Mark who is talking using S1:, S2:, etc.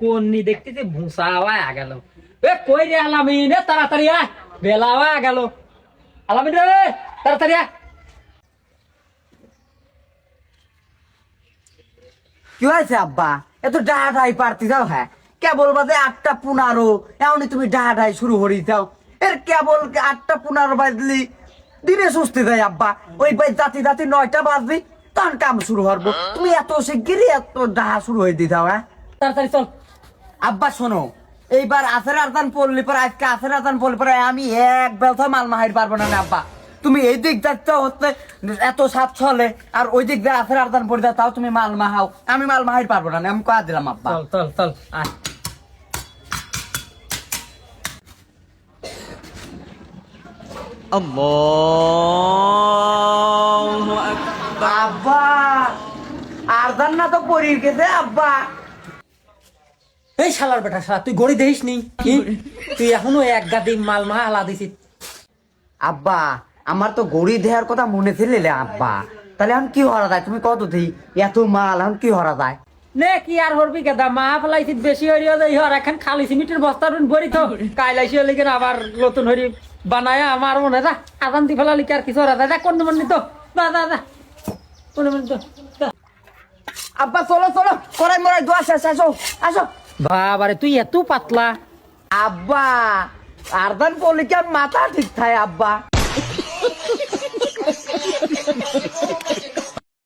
S1: কোননি দেখতেছি ভুসা হওয়া গেল। এ কই রে আলামিন, এ তাড়াতাড়ি আয়, বেলা হওয়া গেল। আলামিন রে, তাড়াতাড়ি আয়।
S2: কি হয়েছে আব্বা? এত ডাহাডাই পারতি যাও? হ্যাঁ কেবল বাজে 8:15, এমনি তুমি ডাহাডাই শুরু করি যাও। এর কেবল 8:15 বাজলি দিনে সুস্থি যায় আব্বা। ওই জাতি জাতি 9টা বাজবি তখন কাম শুরু করবো। তুমি এত শিগগিরই এত ডাহা শুরু হয়ে দিতাও? হ্যাঁ
S1: তাড়াতাড়ি চল।
S2: আব্বা শোনো, এইবার আসের আজান পড়লি পরে, আজকে আসের আজান পড়লি পরে আমি এক বেলথা মাল মাহাইর পারবো না আব্বা। তুমি এই দিক যাচ্ছ হচ্ছে এত সাত চলে, আর ওই দিক দিয়ে আসের আজান পড়ে যাও, তাও তুমি মাল মাহাও। আমি মাল মাহাইর পারবো না, আমি কয়া দিলাম আব্বা।
S1: চল চল চল আয়।
S3: আল্লাহু আকবার।
S2: আব্বা আরদান না তো পড়িয়ে গেছে আব্বা।
S1: এই শালার বেটা শালা, তুই গড়ি দেখিস নি? তুই এখনো এক গাদি মাল মা আলা দিছিস।
S2: আব্বা আমার তো গড়ি দেওয়ার কথা মনে ছিল আব্বা। তাহলে এখন কি হরা যায়? তুমি কত দিই এত মাল, এখন কি হরা যায়?
S1: নে কি আর হরবি কেদা, মা ফেলাইছিস বেশি হরিয়া যাই হর। এখন খালি সিমেন্টের বস্তার বড়ি তো কাইলাইছি হলি কেন আবার নতুন হরি বানায় আমার মনে যা আজান দি ফেলালি কি আর কিছু হরা যায়? কোন মন নিত যা যা যা, কোন মন নিত।
S2: আব্বা চলো চলো, করাই মরাই দোয়া শেষ, আসো আসো।
S1: বাবারে তুই এত পাতলা।
S2: আব্বা আরদান পড়লে কি আর মাথা ঠিক থাকে আব্বা?